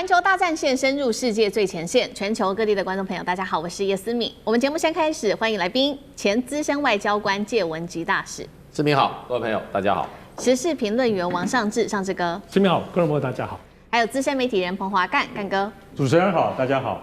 環球大戰線深入世界最前線，全球各地的觀眾朋友，大家好，我是葉思敏。我們節目先開始，歡迎來賓前資深外交官介文汲大使。思敏好，各位朋友大家好。時事評論員王尚志，尚志哥。思敏好，各位朋友大家好。還有資深媒體人彭華幹，幹哥。主持人好，大家好。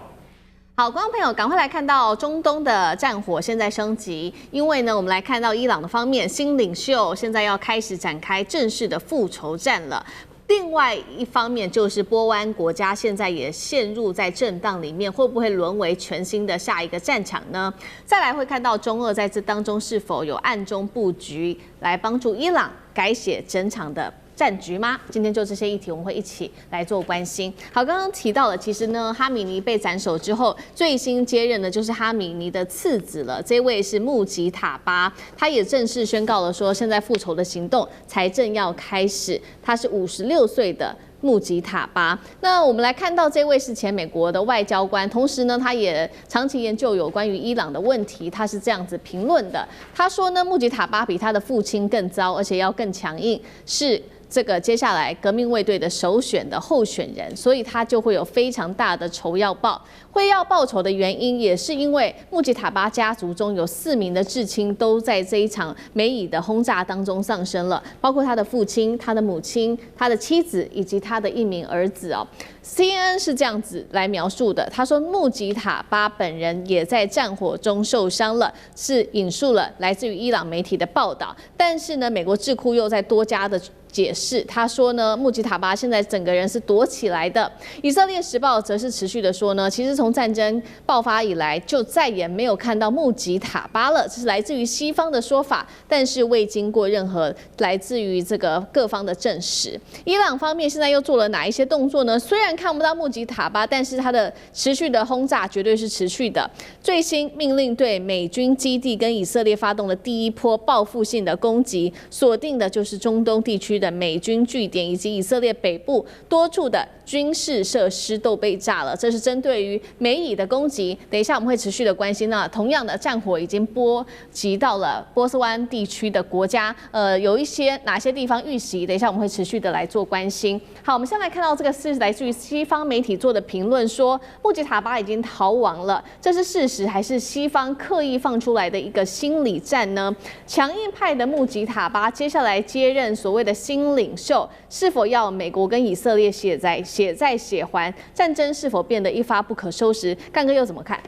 好，觀眾朋友，趕快來看到中東的戰火現在升級，因為呢，我們來看到伊朗的方面，新領袖現在要開始展開正式的復仇戰了。另外一方面，就是波灣國家現在也陷入在震盪裡面，會不會淪為全新的下一個戰場呢？再來會看到中俄在這當中是否有暗中布局，來幫助伊朗改寫整場的戰局嗎？今天就這些議題，我們會一起來做關心。好，剛剛提到了，其實呢，哈米尼被斬首之後，最新接任的就是哈米尼的次子了。這位是穆吉塔巴，他也正式宣告了說，現在復仇的行動才正要開始。他是56歲的穆吉塔巴。那我們來看到，這位是前美國的外交官，同時呢，他也長期研究有關於伊朗的問題。他是這樣子評論的，他說呢，穆吉塔巴比他的父親更糟，而且要更強硬，是這個接下來革命衛隊的首選的候選人，所以他就會有非常大的仇要報。會要報仇的原因，也是因為穆吉塔巴家族中有4名的至親都在這一場美以的轟炸當中喪生了，包括他的父親、他的母親、他的妻子以及他的1名兒子哦。CNN 是這樣子來描述的，他說穆吉塔巴本人也在戰火中受傷了，是引述了來自於伊朗媒體的報道。但是呢，美國智庫又在多家的解釋，他說呢，穆吉塔巴現在整個人是躲起來的。以色列時報則是持續的說呢，其實從戰爭爆發以來，就再也沒有看到穆吉塔巴了，這是來自於西方的說法，但是未經過任何來自於這個各方的證實。伊朗方面現在又做了哪一些動作呢？雖然看不到穆吉塔巴，但是他的持續的轟炸絕對是持續的。最新命令對美軍基地跟以色列發動的第一波報復性的攻擊，鎖定的就是中東地區的美軍據點以及以色列北部多處的軍事設施都被炸了，這是針對於美以的攻擊。等一下我們會持續的關心。那同樣的戰火已經波及到了波斯灣地區的國家，有一些哪些地方遇襲？等一下我們會持續的來做關心。好，我們先來看到這個是來自於西方媒體做的評論，說穆吉塔巴已經逃亡了，這是事實還是西方刻意放出來的一個心理戰呢？強硬派的穆吉塔巴接下來接任所謂的新領袖，是否要美國跟以色列血債血還？戰爭是否變得一發不可收拾？幹哥又怎麼看？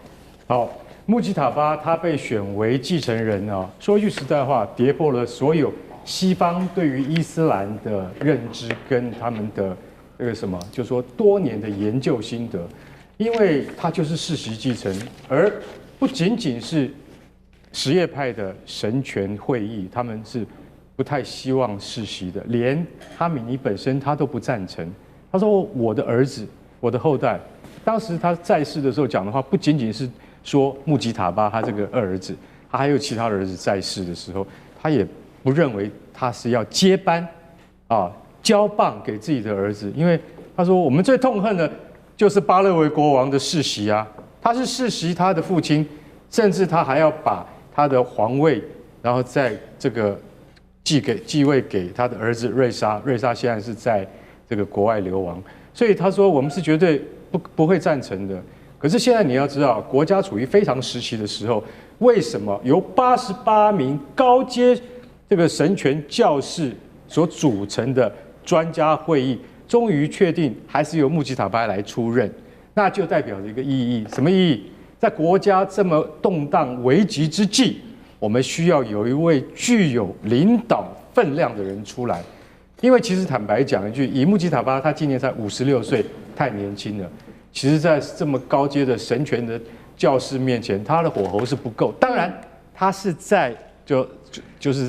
好，穆吉塔巴他被選為繼承人啊，說句實在話，跌破了所有西方對於伊斯蘭的認知跟他們的這個什麼，就說多年的研究心得，因為他就是世襲繼承，而不僅僅是什葉派的神權會議，他們是不太希望世襲的，連哈米尼本身他都不贊成。他說：“我的兒子，我的後代。”當時他在世的時候講的話，不僅僅是說穆吉塔巴他這個二兒子，他還有其他的兒子在世的時候，他也不認為他是要接班啊，交棒給自己的兒子，因為他說我們最痛恨的就是巴勒維國王的世襲啊，他是世襲他的父親，甚至他還要把他的皇位，然後在這個繼位給他的兒子瑞莎，瑞莎現在是在這個國外流亡，所以他說我們是絕對不會贊成的。可是現在你要知道，國家處於非常時期的時候，為什麼由88名高階這個神權教士所組成的專家會議，終於確定還是由穆吉塔巴來出任？那就代表着一個意義，什麼意義？在國家這麼動盪危急之際，我們需要有一位具有領導分量的人出來。因為其實坦白講一句，以穆吉塔巴他今年才56歲，太年輕了。其實，在這麼高階的神權的教士面前，他的火候是不夠。當然，他是在就是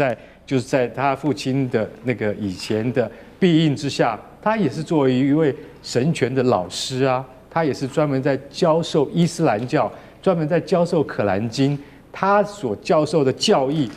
在他父親的那個以前的庇蔭之下，他也是作為一位神權的老師啊，他也是專門在教授伊斯蘭教，專門在教授可蘭經，他所教授的教義，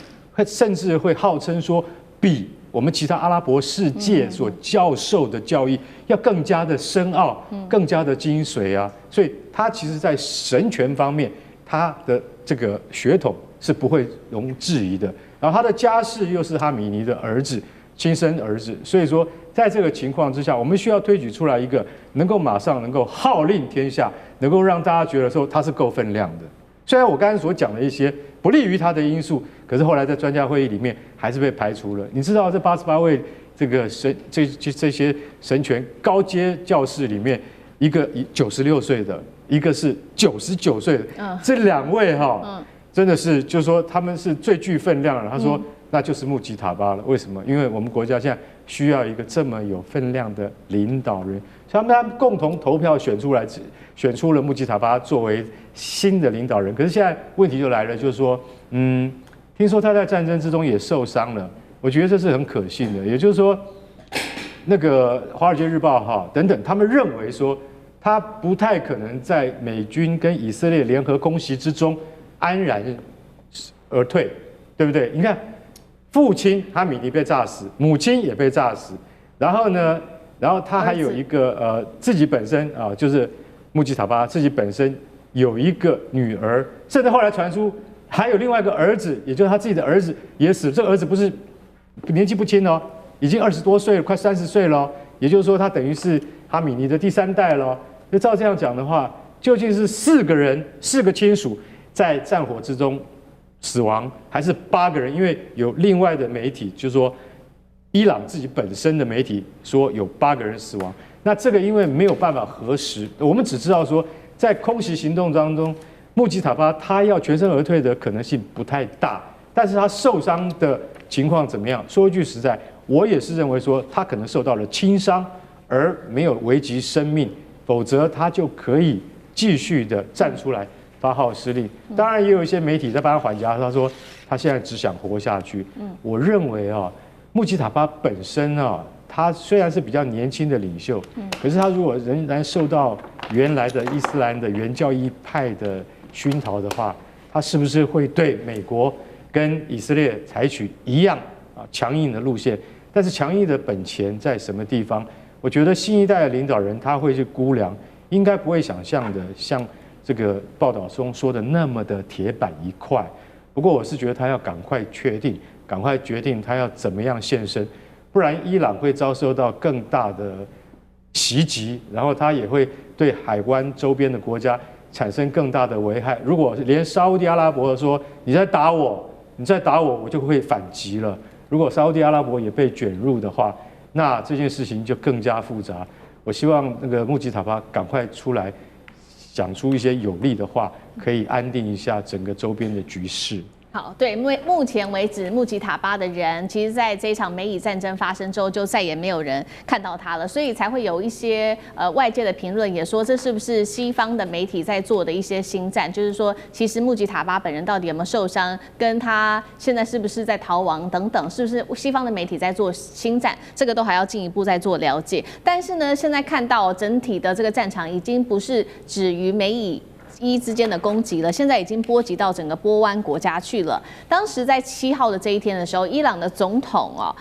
甚至會號稱說比我們其他阿拉伯世界所教授的教義要更加的深奧，更加的精髓啊！所以他其實在神權方面，他的這個血統是不會容置疑的。然後他的家世又是哈米尼的兒子，親生兒子，所以說在這個情況之下，我們需要推舉出來一個能夠馬上能夠號令天下，能夠讓大家覺得說他是夠分量的。雖然我剛才所講的一些不利於他的因素，可是後來在專家會議裡面還是被排除了。你知道這88位這個這些神權高階教士裡面，一個96歲的，一個是99歲的，這2位真的是就是說他們是最具分量的。他說那就是穆吉塔巴了。為什麼？因為我們國家現在需要一個這麼有分量的領導人，所以他們共同投票選出了穆吉塔巴作為新的領導人。可是現在問題就來了，就是說，聽說他在戰爭之中也受傷了，我覺得這是很可信的。也就是說，那個《華爾街日報》等等，他們認為說他不太可能在美軍跟以色列聯合攻擊之中安然而退，對不對？你看。父親哈米尼被炸死，母親也被炸死，然後呢，然後他還有一個自己本身就是穆吉塔巴自己本身有一個女兒，甚至後來傳出還有另外一個兒子，也就是他自己的兒子也死。這個兒子不是年紀不輕哦，已經20多歲了，快30歲了。也就是說，他等於是哈米尼的第3代了。就照這樣講的話，究竟是4個人，4個親屬在戰火之中死亡，還是8個人？因為有另外的媒體，就是說伊朗自己本身的媒體說有8個人死亡。那這個因為沒有辦法核實，我們只知道說在空襲行動當中，穆吉塔巴他要全身而退的可能性不太大，但是他受傷的情況怎麼樣？說一句實在，我也是認為說他可能受到了輕傷，而沒有危及生命，否則他就可以繼續的站出來發號施令。當然也有一些媒體在幫他緩頰，他說他現在只想活下去。我認為穆吉塔巴本身他雖然是比較年輕的領袖，可是他如果仍然受到原來的伊斯蘭的原教義派的熏陶的話，他是不是會對美國跟以色列採取一樣強硬的路線？但是強硬的本錢在什麼地方？我覺得新一代的領導人他會去估量，應該不會想象的像這個報道中說的那麼的鐵板一塊。不過我是覺得他要趕快確定，趕快決定他要怎麼樣獻身，不然伊朗會遭受到更大的襲擊，然後他也會對海灣周邊的國家產生更大的危害。如果連沙烏地阿拉伯說你再打我，我就會反擊了。如果沙烏地阿拉伯也被捲入的話，那這件事情就更加複雜。我希望那個穆吉塔巴趕快出來講出一些有利的話，可以安定一下整個周邊的局勢。好，對，目前為止，穆吉塔巴的人，其實在這一場美以戰爭發生之後，就再也沒有人看到他了，所以才會有一些外界的評論也說，這是不是西方的媒體在做的一些心戰？就是說，其實穆吉塔巴本人到底有沒有受傷，跟他現在是不是在逃亡等等，是不是西方的媒體在做心戰？這個都還要進一步再做了解。但是呢，現在看到整體的這個戰場已經不是止於美以之間的攻擊了，現在已經波及到整個波灣國家去了。當時在7號的這一天的時候，伊朗的總統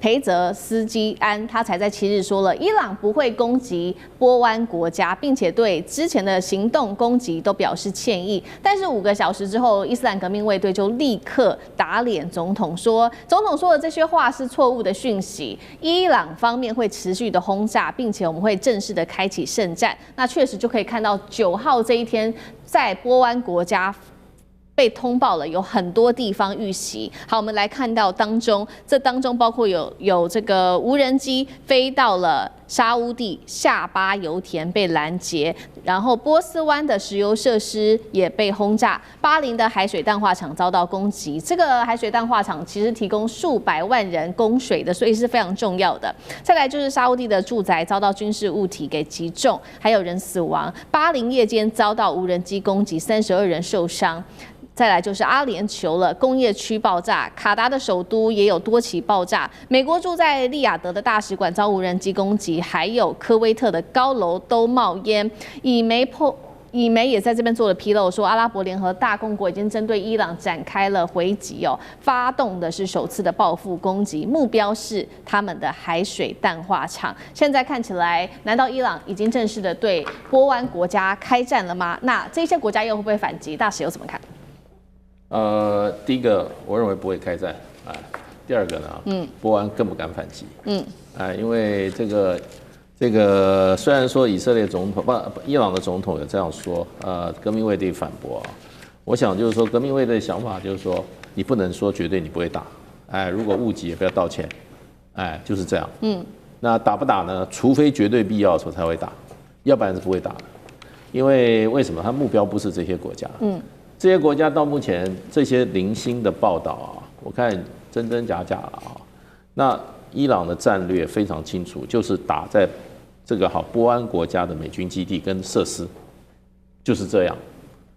裴澤斯基安他才在7日說了，伊朗不會攻擊波灣國家，並且對之前的行動攻擊都表示歉意。但是5個小時之後，伊斯蘭革命衛隊就立刻打臉總統，說總統說的這些話是錯誤的訊息，伊朗方面會持續的轟炸，並且我們會正式的開啟聖戰。那確實就可以看到9號這一天，在波灣國家被通報了有很多地方遇襲。好，我們來看到這當中包括有這個無人機飛到了沙烏地下巴油田被攔截，然後波斯灣的石油設施也被轟炸，巴林的海水淡化廠遭到攻擊。這個海水淡化廠其實提供數百萬人供水的，所以是非常重要的。再來就是沙烏地的住宅遭到軍事物體給擊中，還有人死亡。巴林夜間遭到無人機攻擊，32人受傷。再來就是阿聯酋了，工業區爆炸，卡達的首都也有多起爆炸。美國駐在利雅得的大使館遭無人機攻擊，還有科威特的高樓都冒煙。以媒也在這邊做了披露，說阿拉伯聯合大公國已經針對伊朗展開了回擊發動的是首次的報復攻擊，目標是他們的海水淡化廠。現在看起來，難道伊朗已經正式的對波灣國家開戰了嗎？那這些國家又會不會反擊？大使又怎麼看？第一個，我認為不會開戰啊。第二個呢，波安更不敢反擊，因為這個雖然說以色列總統伊朗的總統有這樣說，革命衛隊反駁啊，我想就是說革命衛隊的想法就是說，你不能說絕對你不會打，如果誤擊也不要道歉，就是這樣，那打不打呢？除非絕對必要的時候才會打，要不然是不會打的，因為什麼？他目標不是這些國家，這些國家到目前這些零星的報道啊，我看真真假假了啊。那伊朗的戰略非常清楚，就是打在這個波安國家的美軍基地跟設施，就是這樣。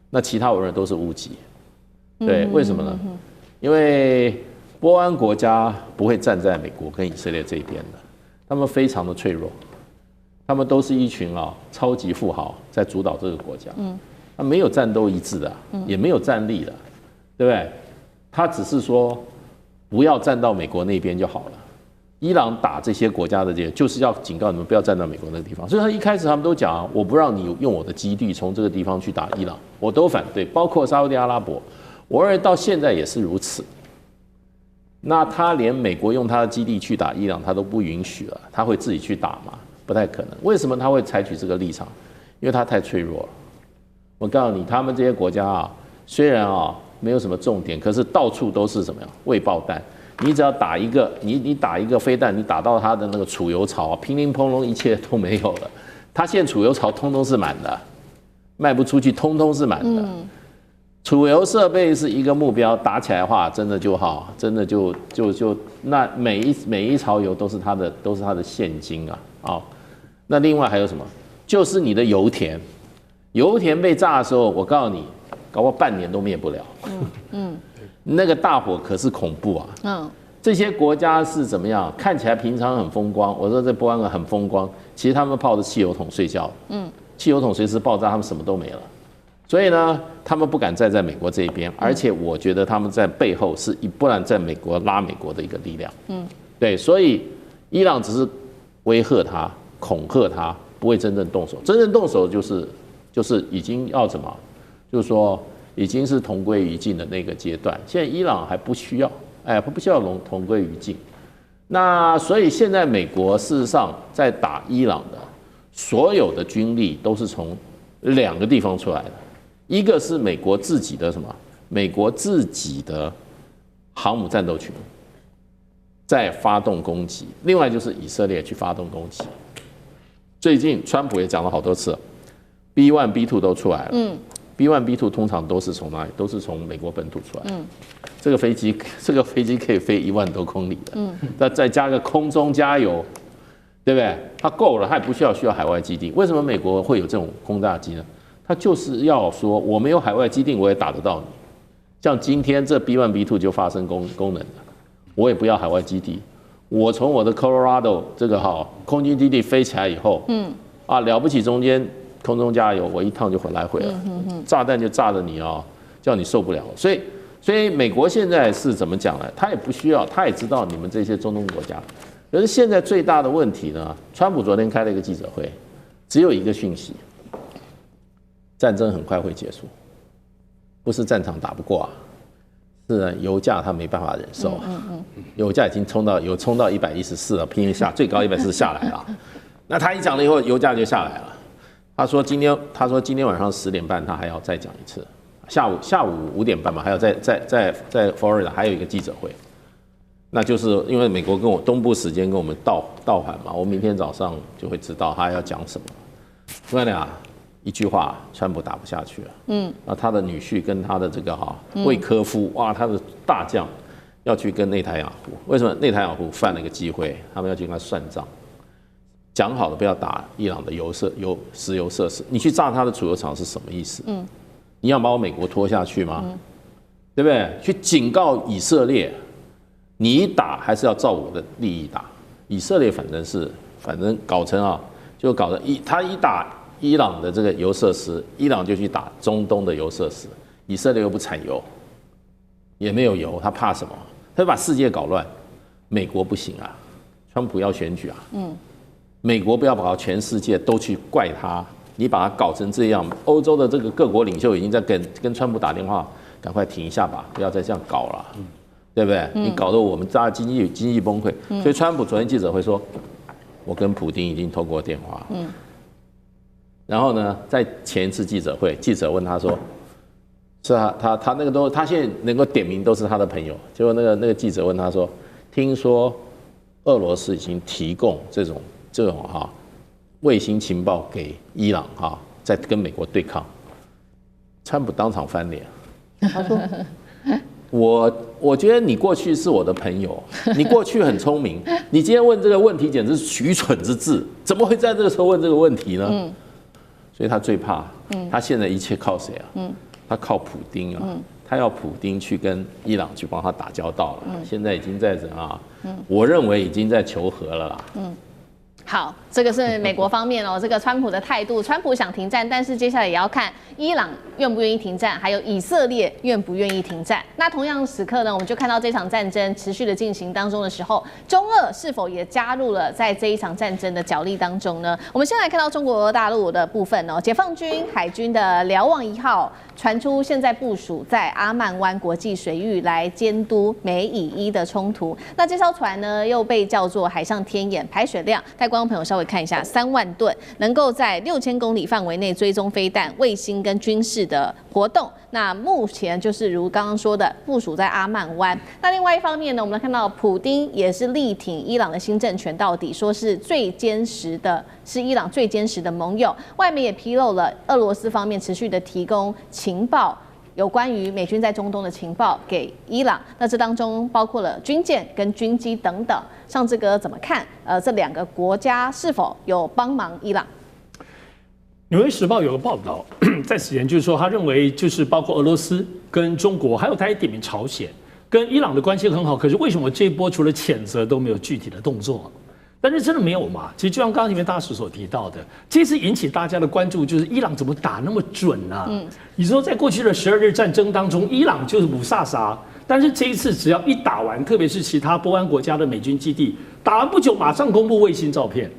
那其他我認為都是誤擊，對，為什麼呢？因為波安國家不會站在美國跟以色列這一邊的，他們非常的脆弱，他們都是一群超級富豪在主導這個國家。他沒有戰鬥意志的，也沒有戰力的，對不對？他只是說不要站到美國那邊就好了。伊朗打這些國家的就是要警告你們不要站到美國那個地方。所以他一開始他們都講我不讓你用我的基地從這個地方去打伊朗，我都反對，包括沙烏地阿拉伯，我認為到現在也是如此。那他連美國用他的基地去打伊朗他都不允許了，他會自己去打嗎？不太可能。為什麼他會採取這個立場？因為他太脆弱了。我告訴你，他們這些國家雖然沒有什麼重點，可是到處都是什麼呀？未爆彈。你只要打一個，你打一個飛彈，你打到他的那個儲油槽，乒乒乓乓，一切都沒有了。他現在儲油槽通通是滿的，賣不出去，通通是滿的。儲油設備是一個目標，打起來的話，真的就好，真的就那每一槽油都是他的現金啊。那另外還有什麼？就是你的油田。油田被炸的時候，我告訴你，搞不好半年都滅不了。那個大火可是恐怖啊。這些國家是怎麼樣？看起來平常很風光，我說這波安很風光，其實他們泡着汽油桶睡覺。汽油桶隨時爆炸，他們什麼都沒了。所以呢，他們不敢站在美國這一邊，而且我覺得他們在背後是不然在美國拉美國的一個力量。對，所以伊朗只是威嚇他、恐嚇他，不會真正動手。真正動手就是已經要什麼？就是說已經是同歸於盡的那個階段。現在伊朗還不需要，不需要同歸於盡。那所以現在美國事實上在打伊朗的所有的軍力都是從兩個地方出來的，一個是美國自己的什麼？美國自己的航母戰鬥群在發動攻擊，另外就是以色列去發動攻擊。最近川普也講了好多次了。B1、B2 都出來了。B1、B2 通常都是從哪裡？都是從美國本土出來。這個飛機可以飛1萬多公里的。再加個空中加油，對不對？它夠了，它也不需要海外基地。為什麼美國會有這種轟炸機呢？它就是要說我沒有海外基地，我也打得到你。像今天這 B1、B2 就發生功能了，我也不要海外基地，我從我的 Colorado 這個空軍基地飛起來以後，了不起中間。空中加油，我一趟就回來了。炸彈就炸得你叫你受不了。所以美國現在是怎麼講呢？他也不需要，他也知道你們這些中東國家。可是現在最大的問題呢？川普昨天開了一個記者會，只有一個訊息：戰爭很快會結束，不是戰場打不過是油價他沒辦法忍受。油價已經衝到114了，拼命下，最高140下來了。那他一講了以後，油價就下來了。他說今天晚上10點半他還要再講一次，下午5點半嘛，還要在佛羅里達還有一個記者會，那就是因為美國跟我東部時間跟我們倒反嘛，我明天早上就會知道他要講什麼。我跟你講，一句話，川普打不下去了。那他的女婿跟他的這個魏科夫，哇，他的大將要去跟內塔尼亞胡，為什麼內塔尼亞胡犯了一個機會，他們要去跟他算賬。講好了不要打伊朗的石油設施，你去炸他的儲油廠是什麼意思？你要把我美國拖下去嗎？對不對？去警告以色列，你打還是要照我的利益打。以色列反正搞成就搞得他一打伊朗的這個油設施，伊朗就去打中東的油設施，以色列又不產油，也沒有油，他怕什麼？他就把世界搞亂。美國不行啊，川普要選舉啊。美國不要把全世界都去怪他，你把他搞成這樣。歐洲的這個各國領袖已經在跟川普打電話，趕快停一下吧，不要再這樣搞了。對不對？你搞得我們大家經濟崩潰。所以川普昨天記者會說，我跟普丁已經通過電話。然後呢，在前一次記者會，記者問他說，是他那個他現在能夠點名都是他的朋友。結果那個記者問他說，聽說俄羅斯已經提供這種衛星情報給伊朗在跟美國對抗。川普當場翻臉，他說。我覺得你過去是我的朋友，你過去很聰明，你今天問這個問題簡直是愚蠢之至，怎麼會在這個時候問這個問題呢？所以他最怕，他現在一切靠誰啊？他靠普丁啊，他要普丁去跟伊朗去幫他打交道了，現在已經在我認為已經在求和了啦。好，這個是美國方面哦，這個川普的態度，川普想停戰，但是接下來也要看伊朗願不願意停戰，還有以色列願不願意停戰。那同樣時刻呢，我們就看到這場戰爭持續的進行當中的時候，中俄是否也加入了在這一場戰爭的角力當中呢？我們先來看到中國大陸的部分哦，解放軍海軍的瞭望1號傳出現在部署在阿曼灣國際水域來監督美以伊的衝突。那這艘船呢，又被叫做海上天眼，排水量帶觀眾朋友稍微看一下，3萬噸，能夠在6000公里範圍內追蹤飛彈、衛星跟軍事的活動。那目前就是如剛剛說的，部署在阿曼灣。那另外一方面呢，我們看到普丁也是力挺伊朗的新政權到底，說是伊朗最堅實的盟友。外媒也披露了俄羅斯方面持續的提供情報，有關於美軍在中東的情報給伊朗。那這當中包括了軍艦跟軍機等等。尚志哥怎麼看？這兩個國家是否有幫忙伊朗？《紐約時報》有個報道，在此前就是說，他認為就是包括俄羅斯跟中國，還有他也點名朝鮮，跟伊朗的關係很好。可是為什麼這一波除了譴責都沒有具體的動作？但是真的沒有嘛？其實就像剛剛前面大使所提到的，這次引起大家的關注就是伊朗怎麼打那麼準啊？你說在過去的12日戰爭當中，伊朗就是五煞殺，但是這一次只要一打完，特別是其他波灣國家的美軍基地，打完不久馬上公布衛星照片。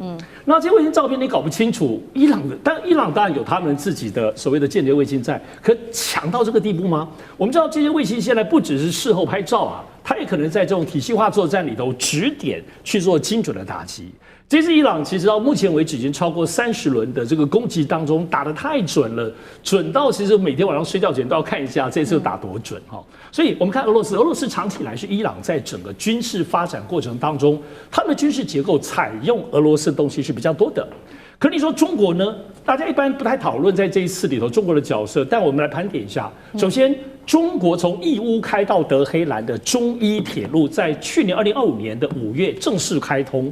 那這些衛星照片你搞不清楚伊朗的，但伊朗當然有他們自己的所謂的間諜衛星在，可強到這個地步嗎？我們知道這些衛星現在不只是事後拍照啊，它也可能在這種體系化作戰裡頭指點去做精準的打擊。這次伊朗其實到目前為止已經超過30輪的這個攻擊當中打得太準了，準到其實每天晚上睡覺前都要看一下這次打多準哈。所以我們看俄羅斯長期以來是伊朗在整個軍事發展過程當中，他們的軍事結構採用俄羅斯的東西是比較多的。可你說中國呢？大家一般不太討論在這一次裡頭中國的角色，但我們來盤點一下。首先，中國從義烏開到德黑蘭的中伊鐵路，在去年2025年的5月正式開通。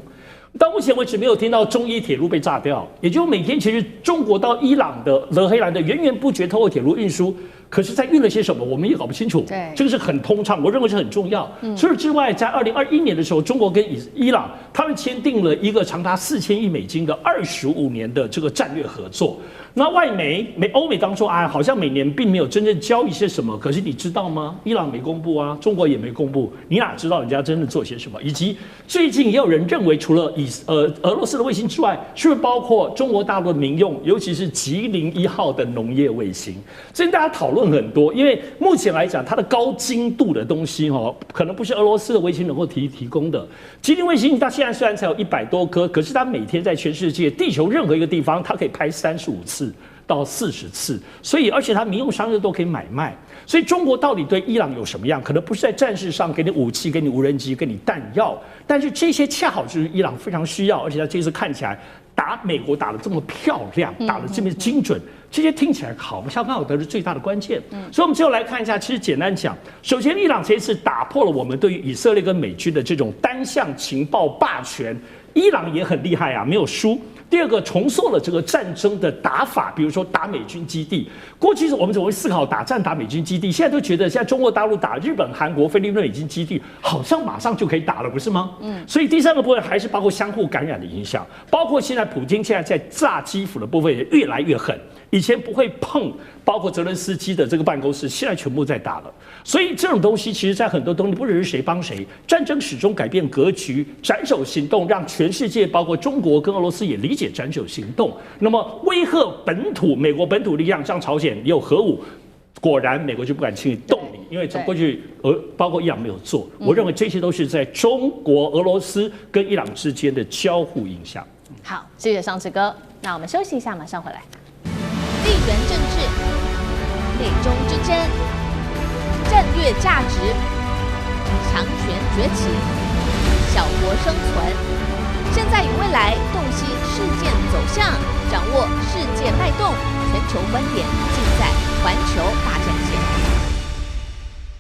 到目前為止，沒有聽到中伊鐵路被炸掉，也就是每天其實中國到伊朗的德黑蘭的源源不絕透過鐵路運輸，可是在運了些什麼，我們也搞不清楚。對，這個是很通暢，我認為是很重要。除此之外，在2021年的時候，中國跟伊朗他們簽訂了一個長達4000億美金的25年的這個戰略合作。那外媒歐美當中啊，好像每年並沒有真正交易些什麼，可是你知道嗎？伊朗沒公布啊，中國也沒公布，你哪知道人家真的做些什麼？以及最近也有人認為，除了俄羅斯的衛星之外，是不是包括中國大陸的民用，尤其是吉林1號的農業衛星？最近大家討論很多，因為目前來講，它的高精度的東西可能不是俄羅斯的衛星能夠提供的。吉林衛星它現在雖然才有100多顆，可是它每天在全世界地球任何一個地方，它可以拍35次到40次，所以而且它民用商業都可以買賣。所以中國到底对伊朗有什麼樣？可能不是在戰事上給你武器、給你無人機、給你彈藥，但是這些恰好就是伊朗非常需要，而且它這次看起來打美國打得這麼漂亮，打得這麼精準，這些聽起來好像剛好得是最大的關鍵。所以我們最後來看一下，其實簡單講，首先伊朗這一次打破了我們對於以色列跟美軍的這種單向情報霸權，伊朗也很厲害啊，沒有輸。第二個，重塑了這個戰爭的打法，比如說打美軍基地。過去我們總會思考打仗打美軍基地，現在都覺得現在中國大陸打日本、韓國、菲律賓美軍基地，好像馬上就可以打了，不是嗎？所以第三個部分還是包括相互感染的影響，包括現在普京現在在炸基輔的部分也越來越狠。以前不會碰，包括澤倫斯基的這個辦公室，現在全部在打了。所以這種東西，其實在很多東西不只是誰幫誰，戰爭始終改變格局，斬首行動讓全世界，包括中國跟俄羅斯也理解斬首行動。那麼威嚇本土，美國本土力量像朝鮮也有核武，果然美國就不敢輕易動你。因為從過去包括伊朗沒有做，我認為這些都是在中國、俄羅斯跟伊朗之間的交互影響。好，謝謝尚志哥。那我們休息一下，馬上回来。地緣政治、美中之爭、戰略價值、強權崛起、小國生存，現在與未來洞悉事件走向，掌握世界脈動，全球觀點盡在環球大戰線。